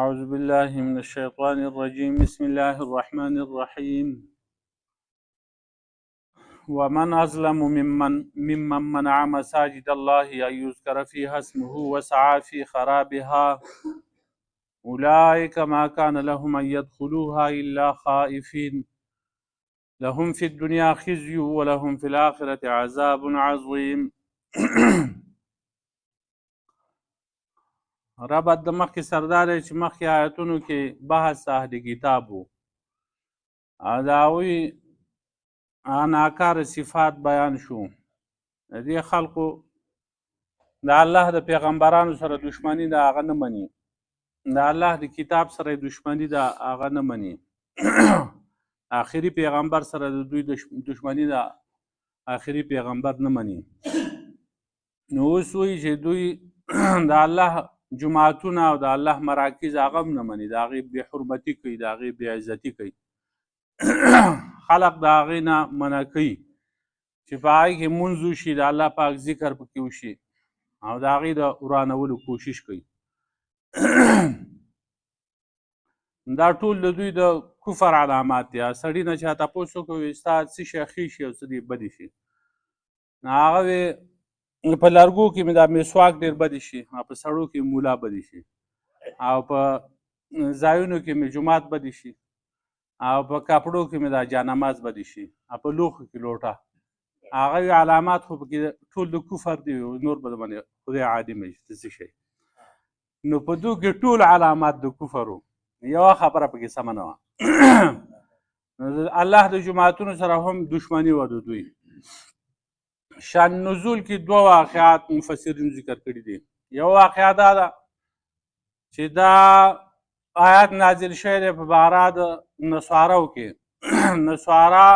أعوذ بالله من الشيطان الرجيم بسم الله الرحمن الرحيم ومن أظلم ممن منع مساجد الله أن يذكر فيها اسمه وسعى في خرابها أولئك ما كان لهم أن يدخلوها إلا خائفين لهم في الدنيا خزي ولهم في الآخرة عذاب عظيم. ربط د مخکې سردار چې مخکې آیتونو کې بحث اهل کتاب و او د هغوی ناکاره صفات بیان شو. د دې خلکو د الله د پیغمبرانو سره دشمنی د هغه نه مني، د الله د کتاب سره دشمنی د هغه نه مني، آخري پیغمبر سره د دوی دشمنی د آخري پیغمبر نه مني. نو اوس وایي چې دوی د الله جماعتونه او د الله مراکز هغه هم نه مني، د هغې بې حرمتي کوي، د هغې بې عزتي کوي. خلق د هغې نه منع کوي چې په هغې کې مونځ وشي، د الله پاک ذکر پکې وشي او د هغې د ورانولو کوشش کوي. دا ټول د دوی د کفر علامات دي. سړي نه چا تپوس وکړو ستا څه شي ښې شي او څه دې بدې شي، نو هغه وې په لرګو کې مې دا مسواک ډېر بدې شي او په سړو کې مولا بدې شي او په ځایونو کې مې جومات بدې شي او په کپړو کې مې دا جانماز بدې شي او په لوښو کې لوټه. هغه علامات خو پکې ټول د کفر دي، نور به باندې خدای عادي مې څه شي. نو په دوی کې ټول علامات د کفر وو، یوه خبره پکې سمه نه وه. الله د جماعتونو سره هم دشمني وه د دوی. شان نزول کې دوه واقعات مفسرین ذکر کړي دي. یو واقعه دا ده چې دا آیات نازل شوی دی په باره د نصارو کې. نصارا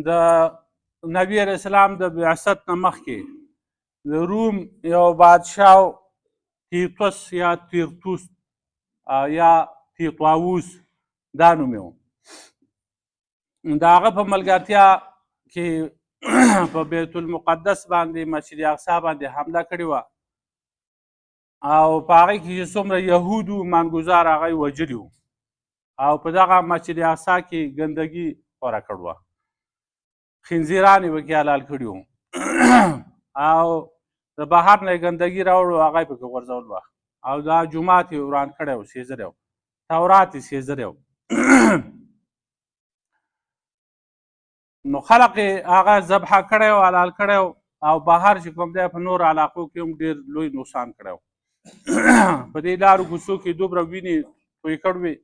د نبی علیه السلام د بعثت نه مخکې د روم یو بادشاه تیتوس یا تیرتوس یا تیطاووس دا نوم یې و. د هغه په ملګرتیا کې په بیت المقدس باندې مسجد اقصی باندې حمله کړې وه او په هغې کې چې څومره یهود وو مانګزار هغه یې وژلي وو او په دغه مسجد اقصی کې ګندګي خوره کړې وه، خنزیران یې پکې حلال کړي وو او د بهر نه یې ګندګي راوړو هغه یې پکې غورځول وه او دا جومات یې وران کړی و، سېزلی و، تورات یې سېزلی و. نو خلق هغه ذبحه کړی و، حلال کړی او بهر چې کوم دی په نور علاقو کې هم ډېر لوی نقصان کړی و. په دې لارو کوڅو کې دومره وینې توی کړې وې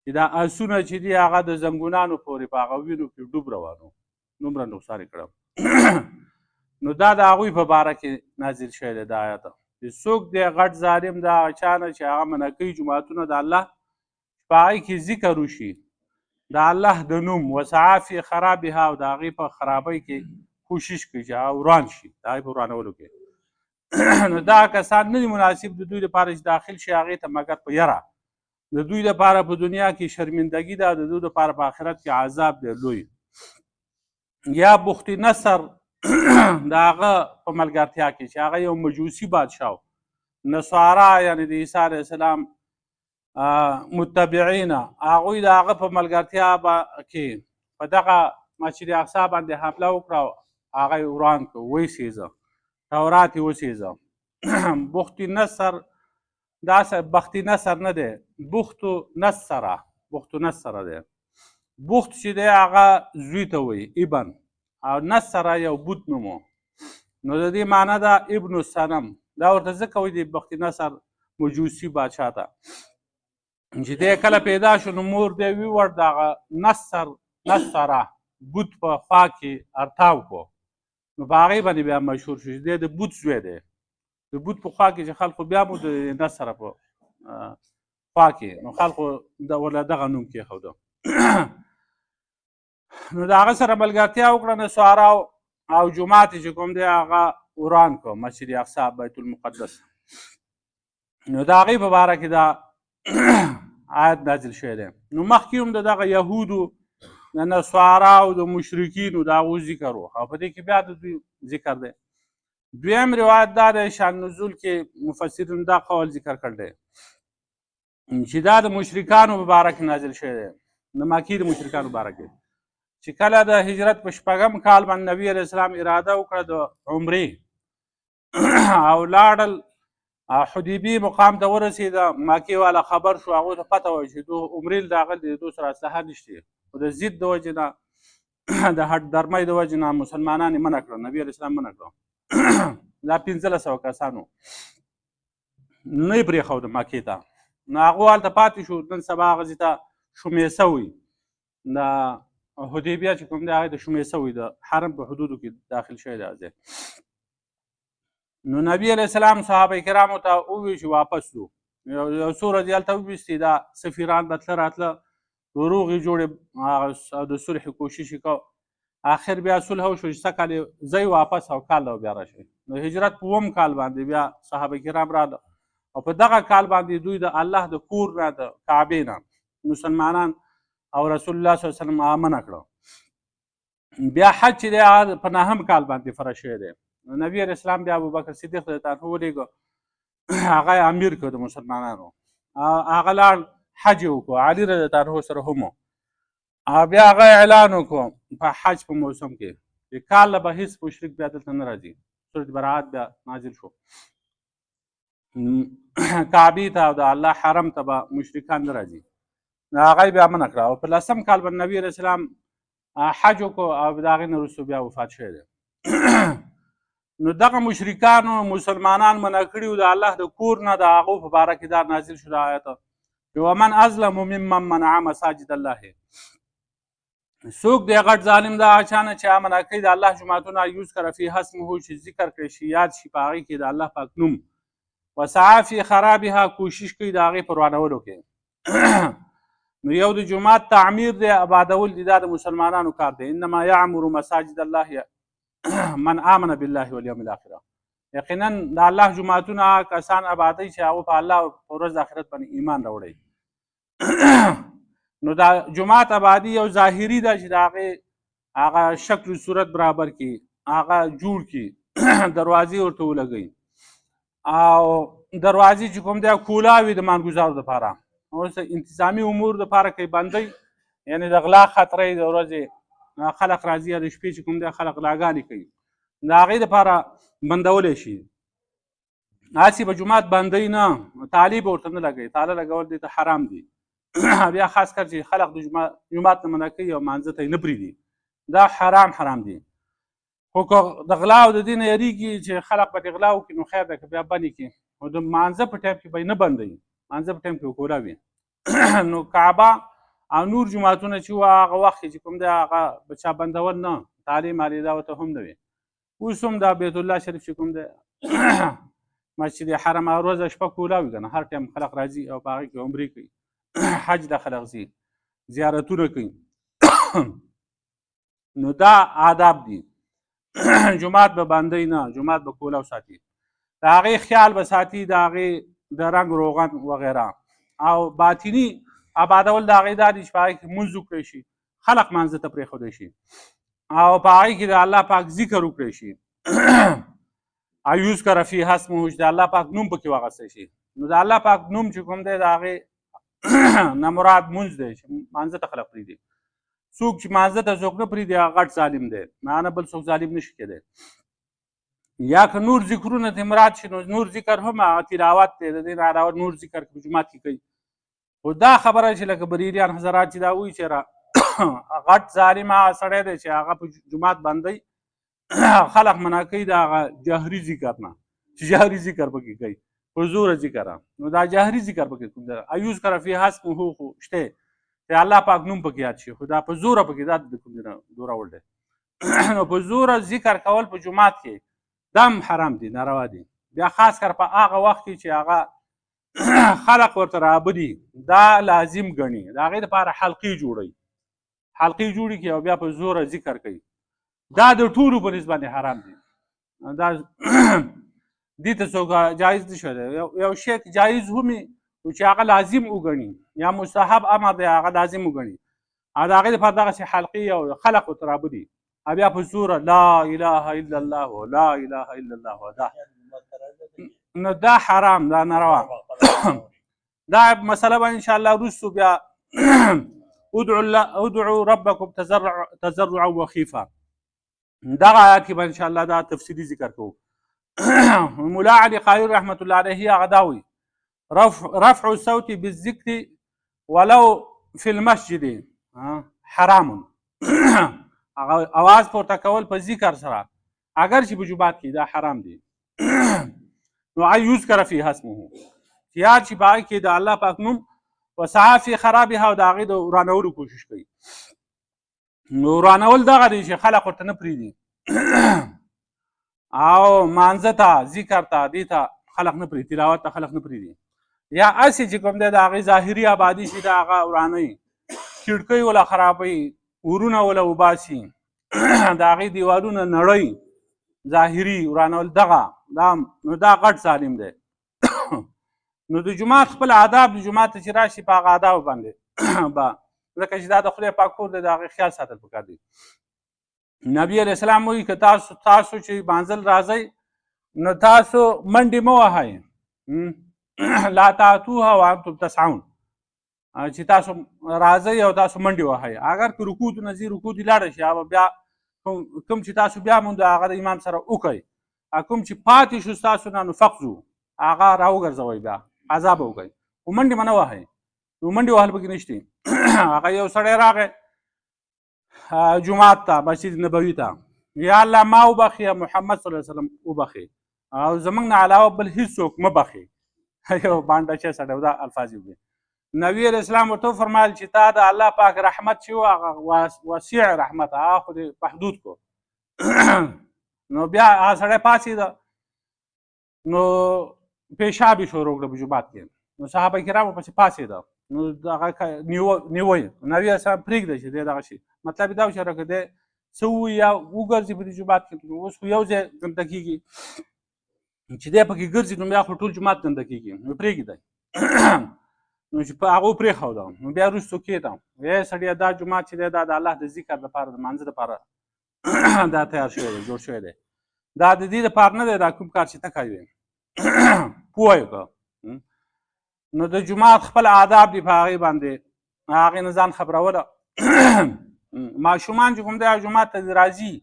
چې دا آسونه چې دي هغه د زنګونانو پورې په هغه وینو کې ډوب روان وو، دومره نقصان یې کړی. نو دا د هغوی په باره کې نازل شوی دی دا آیت چې څوک دی غټ ظالم د هغه چا نه چې هغه منع کوي جوماتونه د الله په هغې کې ذکر وشي د الله د نوم، وسعا فی خرابها او د هغې په خرابۍ کې کوشش کوي چې هغه وران شي، د هغې په ورانولو کې. نو دا کسان نه دي مناسب د دوی لپاره چې داخل شي هغې ته، مګر په یره د دوی لپاره په دنیا کې شرمندګي ده، د دوی لپاره په آخرت کې عذاب دی لوی. یا بخت نصر د هغه په ملګرتیا کې چې هغه یو مجوسي بادشاه و، نصارا یعنې د عیسی علیه السلام متبعین، هغوی د هغه په ملګرتیا کې په دغه مسجد اقصی باندې حمله وکړه، هغه یې وران کړ، ویې تورات یې وسېزه. بخت نصر دا بخت نصر نه دی، بخت نصره، بخت نصره دی. بخت چې دی هغه زوی ته وایي ابن، او نصره یو بوت نوم و. نو د دې معنی ده ابن الصنم. دا ورته ځکه وایي د بخت نصر مجوسي بادشاه ته چې دی کله پیدا شو نو مور دی ویوړ دغه نصره بوت په خوا کې ارتاو کړو، نو په هغې باندې بیا مشهور شو چې دی د بوت زوی دی. د بوت په خوا کې چې خلکو بیا مو د نصره په خوا کې نو خلکو ورله دغه نوم کېښوده. نو د هغه سره ملګرتیا وکړه نصاراو او جومات چې کوم دی هغه وران کړو، مسجد اقصی بیت المقدس. نو د هغې په باره کې دا آیت نازل شوی دی. نو مخکې هم د دغه یهودو د نصاراو د مشرکینو د هغو ذکر و او په دې کې بیا د دوی ذکر دی. دویم روایت دا دی شان نزول کې مفسرین دا قول ذکر کړی دی چې دا د مشرکانو مبارک نازل شوی دی د مکې د مشرکانو مبارک چې کله د هجرت په 6م کال باندې نبي علیه السلام اراده وکړه د عمرې او لاړل حدیبي مقام ته ورسېده مکې والا خبر شو هغوی ته پته وه چې دو عمرې راغلي دي دو سره اسلحه نشته خو د ضد د وجې نه د هټ درمۍ د وجې نه مسلمانان یې منع کړه نبي علیه السلام منع کړه دا 1500 کسانو نه یې پرېښوده مکې ته نو هغو هلته پاتې شو نن سبا هغه ځای ته شمیسه وي د حدیبیه چې کوم دی هغې ته شمیسه وي د حرم په حدودو کې داخل شوی دی ځای نو نبی علیه السلام صحابه کرامو ته وویل چې واپس ځو یو څو ورځې هلته وویستې دا سفیران به تله راتله روغې جوړې د صلح کوشش یې کو آخر بیا صلح وشو چې څه کال یې ځئ واپس او کال به بیا راشئ نو هجرت په 9 کال باندې بیا صحابه کرام راغله او په دغه کال باندې دوی د الله د کور نه د کعبې نه مسلمانان او رسول الله صلی الله علیه وسلم منع کړه بیا حج چې دی هغه په 9م کال باندې فرض شوی دی نبی علیه السلام بیا ابوبکر صدیق رضی الله عنه ولېږه هغه امیر کړ د مسلمانانو هغه لاړ حج یې وکړو علي رضی الله عنه سره هم بیا هغه اعلان وکړو په حج په موسم کې چې کال به هېڅ مشرک بیا دلته نه راځي سورة براءت بیا نازل شو کعبې ته او د الله حرم ته به مشرکان نه راځي هغه بیا منع کړه او په 10م کال باندې نبي علیه السلام حج وکړو او د هغې نه وروسته بیا وفات شوی دی نو دغه مشرکانو مسلمانان منع کړي وو د الله د کور نه د هغو په باره کې دا نازل شو د آیت ومن اظلم ممن منع مساجد الله څوک دی غټ ظالم دا چا نه چې منع کوي د الله جوماتونه یذکر فیها اسمه چې ذکر کړی شي یاد شي په هغې کې د الله پاک نوم وسعی فی خرابها کوشش کوي د هغې په روانولو کې نو یو د جومات تعمیر دی آبادول دي دا د مسلمانانو کار دی انما یعمر مساجد الله من آمن بالله والیوم الاخره یقینا د الله جوماتونه کسان آبادوي چې هغو په الله په ورځ د آخرت باندې ایمان راوړی نو دا جومات آبادي یو ظاهري ده چې د هغې هغه شکل و صورت برابر کړي هغه جوړ کړي دروازې ورته ولګوي او دروازې چې کوم دی کولا وي د مانګوزارو دپاره اوس انتظامي امور دپاره کوي بندوي یعنې د غلا خطره د ورځې خلق راځي د شپې چې کوم دی خلق غلاګانې کوي د هغې دپاره بندولی شي هسې به جومات بندوي نه تالې به ورته نه لګوي تاله لګول دی ته حرام دي بیا خاص کر چې خلق د جومات نه منع کوي او مانځه ته یې نه پرېږدي دا حرام دي خو که د غلا او د دې نه یېرېږي چې خلق به دې غلا وکړي نو خیر دی که بیا بند یې کړي خو د مانځه په ټایم کې به یې نه بندوي مانځه په ټایم کې به کولا وي نو کعبه او نور جوماتونه چې وو هغه وخت کې چې کوم دی هغه به چا بندول نه تالې مالې دا ورته هم نه وي اوس هم دا بیت الله شریف چې کوم دی مسجد حرم هر ورځ شپه کولا وي که نه هر ټایم خلق راځي او په هغې کې عمرې کوي حج د خلق ځي زیارتونه کوي نو دا آداب دي جومات به بندوي نه جومات به کولاو ساتي د هغې خیال به ساتي د هغې د رنګ روغن وغیره او باطني آبادول د هغې دا دي چې په هغې کې لمونځ وکړی شي خلق مانځه ته پرېښودی شي او په هغې کې د الله پاک ذکر وکړی شي او یذکر فیها اسمه چې د الله پاک نوم پکې واخیستی شي نو د الله پاک نوم چې کوم دی د هغې نه مراد مونځ دی چې مانځه ته خلق پرېږدي څوک چې مانځه ته څوک نه پرېږدي هغه غټ ظالم دی نه بل څوک ظالم نشي کېدی یا که نور ذکرونه ته مراد شي نو نور ذکر هم هغه تلاوت دی د دې نه علاوه نور ذکر په جومات کې کوي خو دا خبره چې لکه بریلیان حضرات چې دا وایي چې غټ ظالم هغه سړی دی چې هغه په جومات بندوي خلق منع کوي د هغه جهري ذکر نه چې جهري ذکر پکې کوي په زوره ذکر نو دا جهري ذکر پکې کوم دی یذکر فیها اسمه خو شته چې الله پاک نوم پکې یاد شي خو دا په زوره پکې دا د کوم دی دوراول دی نو په زوره ذکر کول په جومات کې دم حرام دي ناروا دي بیا خاص کر په هغه وخت کې چې هغه خلق ورته رابدي دا لازم ګڼي د هغې دپاره حلقې جوړوي کړي او بیا په زوره ذکر کوي دا د ټولو په نسبت باندې حرام دي دا دې ته څوک جایز نه شو دی یو شی جایز هم چې هغه لازم وګڼي یا مستحب امر دی هغه لازم وګڼي او د هغې دپاره دغسې حلقې او خلق ورته رابدي بیا په زوره لا اله الا الله لا اله الا الله دا نو دا حرام دا ناروا دا مسله به انشاءالله وروستو بیا ادعوا ربکم تضرعا وخیفا دغه آیات کې به انشاءالله دا تفصیلي ذکر کوو. مولا علي قایل رحمت الله علیه هغه دا وایي رفع الصوت بالذکر ولو فی المسجد حرام. اواز پورته کول په ذکر سره اگر چې په جومات کې دا حرام دي. نو ان یذکر فیها اسمه یاد چې په هغې کې د الله پاک نوم وسعی فی خرابها او د هغې د ورانولو کوشش کوي. نو ورانول دغه دی چې خلک ورته نه پرېږدي او مانځه ته ذکر ته دې ته خلک نه پرېږدي، تلاوت ته خلک نه پرېږدي. یا هسې چې کوم دی د هغې ظاهري آبادي چې د هغه ورانوي، کړکۍ وله خرابوي، ورونه وله وباسي، د هغې دیوالونه نړوي، ظاهري ورانول دغه نو دا غټ ظالم دی. نو د جومات خپل آداب د جومات ته چې راشي په هغه آدابو باندې به ځکه چې دا د خدای پاک کور دی د هغې خیال ساتل پکار دی. نبي علیه السلام وایي که تاسو چې مانځل راځئ نو تاسو منډې مه وهئ، لا تاتوها وانتم تسعون، چې تاسو راځئ او تاسو منډې وهئ. اگر که رکوع ته نه ځي رکوع دې لاړه شي، هغه بیا کوم چې تاسو بیا موند هغه د امام سره وکئ، کوم چې پاتې شو ستاسو نه نو فقزو هغه راوګرځوئ، بیا عذاب وکئ، خو منډې به نه وهئ. نو منډې وهل پکې نشته. هغه یو سړی راغی جومات ته، مسجد نبوي ته، یا الله ما وبخي محمد صلی الله علیه وسلم وبخي او زمونږ نه علاوه بل هیڅوک مه بخي. یو بانډه چې سړی دا الفاظ یې نبي علیه السلام ورته وفرمایل چې تا د الله پاک رحمت چې و هغه وسیع رحمت هغه خو دې محدود کو. نو بیا هغه سړی پاڅېده نو پیشاب یې شروع کړه په جومات کې. نو صحابه کرامو پسې پاڅېده نو دغه نیوی نبي علیه السلام پرېږده چې دی دغه شي. مطلب یې دا و چې هغه که دی څه ووایي یا وګرځي په دې جومات کې، نو اوس خو یو ځای ګنده کېږي چې دی پکې ګرځي نو بیا خو ټول جومات ګنده کېږي. نو پرېږدی نو چې په هغه پرېښودم نو بیا وروستو کېدم ای سړیه دا جومات چې دی دا د الله د ذکر لپاره د مانځه لپاره دا تیار شوی دی، جوړ شوی دی، دا د دې لپاره نه دی دا کوم کار چې ته کوې. پوه یې که نو د جومات خپل آداب دي په هغې باندې هغې نه ځان خبروله. ماشومان چې کوم دی جومات ته راځي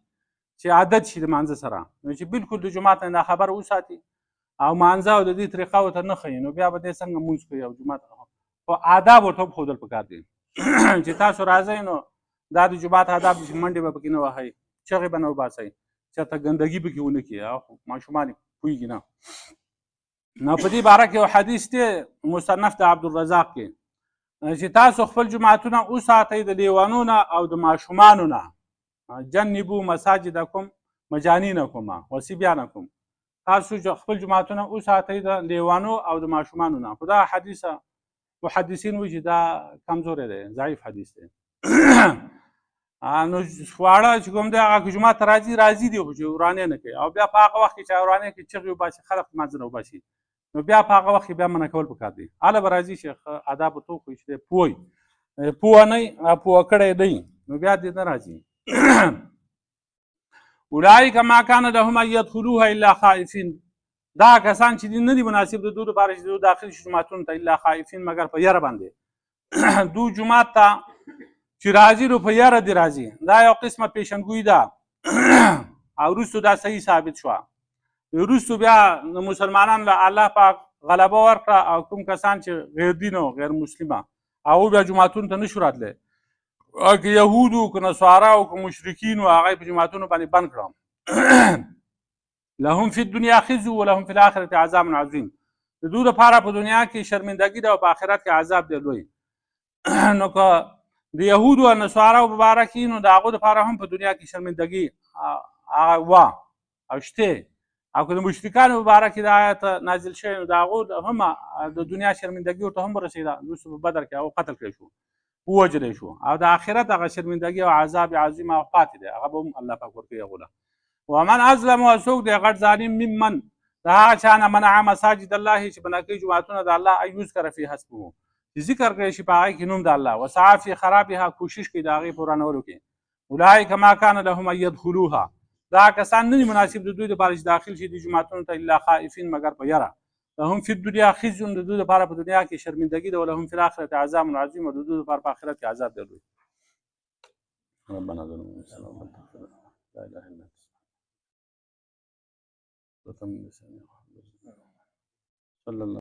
چې عادت شي د مانځه سره، نو چې بالکل د جومات نه خبره وساتي او مانځه او د دې طریقه ورته نه ښیي، نو بیا به دی څنګه مونځ کوي او جومات خو آداب ورته وښودل پکار دي چې تاسو راځئ نو دا د جومات آداب دي چې منډې به پکې نه وهئ، چغې به نه وباسئ، چېرته ګندګي پکې ونه کړي او ماشومان یې پوهېږي نه. نو په دې باره کې یو حدیث دی مصنف د عبدالرزاق کې چې تاسو خپل جوماتونه وساتئ د لیوانو نه او د ماشومانو نه. جنبو مساجدکم مجانینکم وصبیانکم، تاسو خپل جوماتونه وساتئ د لیوانو او د ماشومانو نه. خو دا حدیث محدثین وایي چې دا کمزوری دی، ضعیف حدیث دی. نو خواړه چې کوم دی هغه که جومات ته راځي دي خو چې ورانې نه کوي، او بیا په هغه وخت کې چې ورانې کوي چغې وباسي خلک مانځه نه وباسي، نو بیا په هغه وخت کې بیا منع کول پکار دي. هله به راځي چې آداب ورته وښیي چې دی پوه نه پوه کړی دی نو بیا دې نه راځي. اولئک ما کان لهم ان یدخلوها الا خائفین، دا کسان چې نه دي مناسب د دوی لپاره چې دوی داخل شي جوماتونو ته الا خائفین مګر په یره باندې. دوی جومات ته چې راځي نو په یاره دې راځي، دا یو قسمه پیشنګویي ده او وروستو دا صحیح ثابت شوه. وروستو بیا مسلمانان له الله پاک غلبه ورکړه او کوم کسان چې غیر دین او غیر مسلمه هغوی بیا جوماتونو ته نشو راتلی، که یهودو که نصاراو که مشرکین و هغه په جوماتونو باندې بند کړم. لهم فی الدنیا خزي ولهم فی الاخرة عذاب عظیم، د دوی لپاره په دنیا کې شرمندګي ده او په آخرت کې عذاب دی لوی. نو که د یهودو او نصاراو په باره کې نو د هغو دپاره هم په دنیا کې شرمندګي وه او شته، او که د مشرکانو په باره کې د آیت نازل شوی نو د هغو هم د دنیا شرمندګي ورته هم ورسېده، وروسته په بدر کې هغه قتل کړی شو ووجلی شو، او د آخرت هغه شرمندګي او عذاب عظیم هغه پاتې دی، هغه به هم الله پاک ورکوي هغو له. ومن اظلم څوک دی غټ ظالم ممن د هغه چا نه منع مساجد الله چې بنا کوي جوماتونه د الله ان یذکر فیها اسمه، چې ذکر کړی شي په هغې کې نوم د الله، وسعی فی خرابها کوشش کوي د هغې په ورانولو کې. اولئک ما کان لهم ان یدخلوها، دا کسان نه دي مناسب د دوی دپاره چې داخل شي د جوماتونو ته الا خائفین مګر په یره. لهم فی الدنیا خزي د دوی لپاره په دنیا کې شرمندګي ده ولهم فی الآخرة عذاب عظیم او د دوی لپاره په آخرت کې عذاب ډېر لوی. ربنا ظلمنا انفسنا ومن لم تغفر لنا لا اله الا انت صلى الله